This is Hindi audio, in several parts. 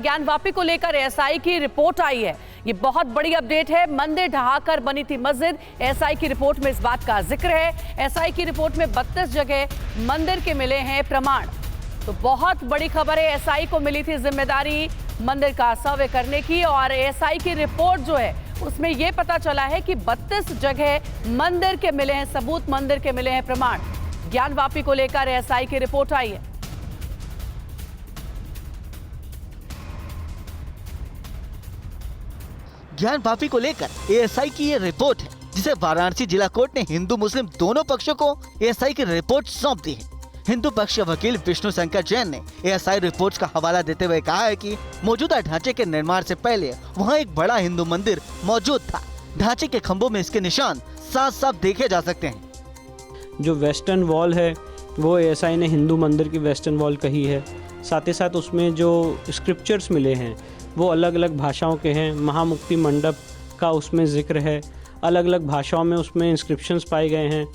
ज्ञानवापी को लेकर एएसआई की रिपोर्ट आई है। ये बहुत बड़ी अपडेट है। मंदिर ढहाकर बनी थी मस्जिद। एएसआई की रिपोर्ट में इस बात का जिक्र है। एएसआई की रिपोर्ट में 32 जगह मंदिर के मिले हैं प्रमाण। तो बहुत बड़ी खबर है। एएसआई को मिली थी जिम्मेदारी मंदिर का सर्वे करने की और एएसआई की रिपोर्ट जो है उसमें यह पता चला है कि 32 जगह मंदिर के मिले हैं सबूत, मंदिर के मिले हैं प्रमाण। ज्ञानवापी को लेकर एएसआई की रिपोर्ट आई है। ज्ञानवापी को लेकर एएसआई की ये रिपोर्ट है, जिसे वाराणसी जिला कोर्ट ने हिंदू मुस्लिम दोनों पक्षों को एएसआई की रिपोर्ट सौंप दी है। हिंदू पक्ष के वकील विष्णु शंकर जैन ने एएसआई रिपोर्ट का हवाला देते हुए कहा है कि मौजूदा ढांचे के निर्माण से पहले वहां एक बड़ा हिंदू मंदिर मौजूद था। ढांचे के खंभों में इसके निशान साफ साफ देखे जा सकते हैं। जो वेस्टर्न वॉल है वो एएसआई ने हिंदू मंदिर की वेस्टर्न वॉल कही है। साथ ही साथ उसमें जो स्क्रिप्चर्स मिले हैं वो अलग अलग भाषाओं के हैं। महामुक्ति मंडप का उसमें जिक्र है, अलग अलग भाषाओं में उसमें इंस्क्रिप्शंस पाए गए हैं।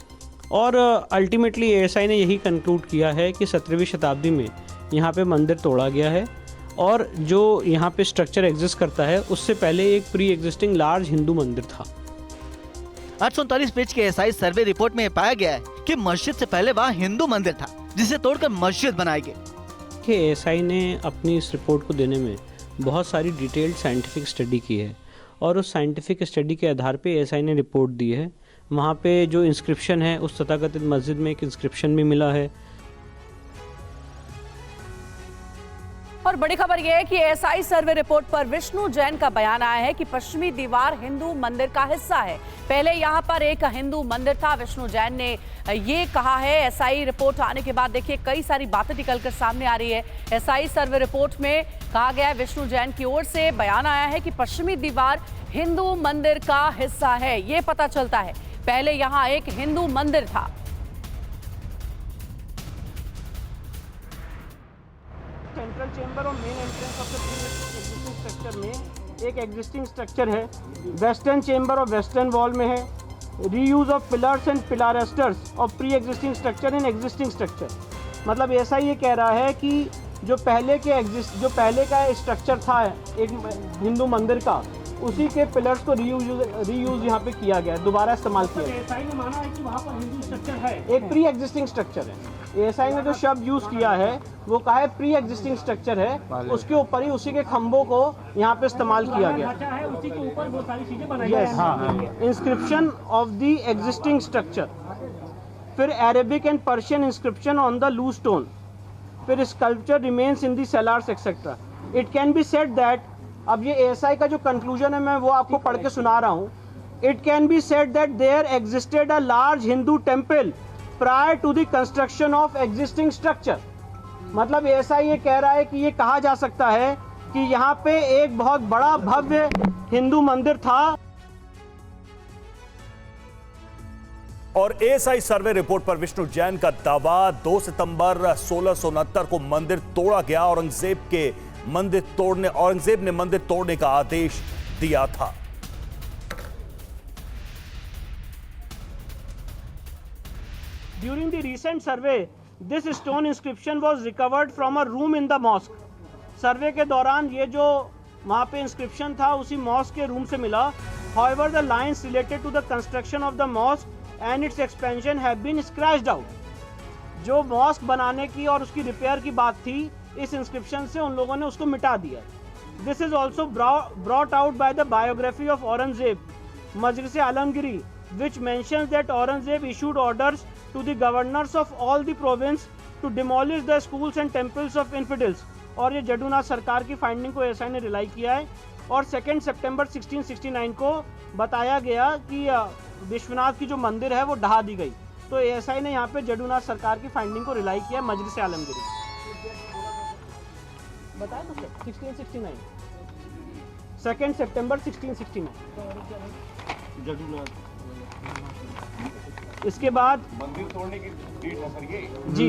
और अल्टीमेटली एएसआई ने यही कंक्लूड किया है कि 17वीं शताब्दी में यहाँ पे मंदिर तोड़ा गया है और जो यहाँ पे स्ट्रक्चर एग्जिस्ट करता है उससे पहले एक प्री एग्जिस्टिंग लार्ज हिंदू मंदिर था। 839 पेज के एएसआई सर्वे रिपोर्ट में पाया गया है कि मस्जिद से पहले वहाँ हिंदू मंदिर था, जिसे तोड़कर मस्जिद बनाई गई। एएसआई ने अपनी इस रिपोर्ट को देने में बहुत सारी डिटेल्ड साइंटिफिक स्टडी की है और उस साइंटिफिक स्टडी के आधार पे एएसआई ने रिपोर्ट दी है। वहाँ पे जो इंस्क्रिप्शन है उस तथाकथित मस्जिद में एक इंस्क्रिप्शन भी मिला है। और बड़ी खबर यह है कि एएसआई सर्वे रिपोर्ट पर विष्णु जैन का बयान आया है कि पश्चिमी दीवार हिंदू मंदिर का हिस्सा है। पहले यहाँ पर एक हिंदू मंदिर था। विष्णु जैन ने ये कहा है। एएसआई रिपोर्ट आने के बाद देखिए कई सारी बातें निकलकर सामने आ रही है। एएसआई सर्वे रिपोर्ट में कहा गया है, विष्णु जैन की ओर से बयान आया है कि पश्चिमी दीवार हिंदू मंदिर का हिस्सा है। ये पता चलता है पहले यहाँ एक हिंदू मंदिर था। सेंट्रल चेंबर और main entrance of the existing structure में एक एग्जिस्टिंग स्ट्रक्चर है। वेस्टर्न चेंबर और वेस्टर्न वॉल में है। Reuse of pillars and pilasters of pre existing structure in existing structure. मतलब ऐसा ये कह रहा है कि जो पहले का स्ट्रक्चर था एक हिंदू मंदिर का, उसी के पिलर्स को रीयूज यहाँ पे किया गया, दोबारा इस्तेमाल किया गया। एएसआई ने माना है कि वहाँ पर हिंदू स्ट्रक्चर है, एक प्री एग्जिस्टिंग स्ट्रक्चर है। एएसआई ने जो शब्द यूज किया है वो कहा है प्री एग्जिस्टिंग स्ट्रक्चर है, उसके ऊपर ही उसी के खंभों को यहाँ पे इस्तेमाल किया गया है, उसी के ऊपर बहुत सारी चीजें बनाई गई। Inscription of the existing structure, फिर Arabic and Persian inscription on the loose stone, फिर sculpture remains in the cellars etcetera. It can be said that, अब ये एएसआई का जो कंक्लूजन है मैं वो आपको पढ़ के सुना रहा हूँ। It can be said that there existed a large Hindu temple prior to the construction of existing structure. मतलब एएसआई ये कह रहा है कि ये कहा जा सकता है कि यहाँ पे एक बहुत बड़ा भव्य हिंदू मंदिर था। और एएसआई सर्वे रिपोर्ट पर विष्णु जैन का दावा, 2 सितंबर 1669 को मंदिर तोड़ा गया। औरंगजेब ने मंदिर तोड़ने का आदेश दिया था। During the recent survey, this stone inscription was recovered from a room in the mosque. सर्वे के दौरान ये जो वहाँ पे इंस्क्रिप्शन था उसी मॉस्क के रूम से मिला। However, the lines related to the construction of the mosque and its expansion have been scratched out. जो मॉस्क बनाने की और उसकी रिपेयर की बात थी, इस इंस्क्रिप्शन से उन लोगों ने उसको मिटा दिया। This is also brought out by the biography of Aurangzeb, Majlis Alamgiri, which mentions that Aurangzeb issued orders to the governors of all the province to demolish the schools and temples of infidels। और ये जडूनाथ सरकार की फाइंडिंग को एएसआई ने रिलाई किया है। और 2 सितंबर 1669 को बताया गया कि विश्वनाथ की जो मंदिर है वो ढहा दी गई। तो एएसआई ने यहाँ पे जडूनाथ सरकार की फाइंडिंग को रिलाई किया, मजलिस आलमगिरी बताया तो 1669, 2 सितंबर 1669। इसके बाद मंदिर तोड़ने की डेट है सर ये जी।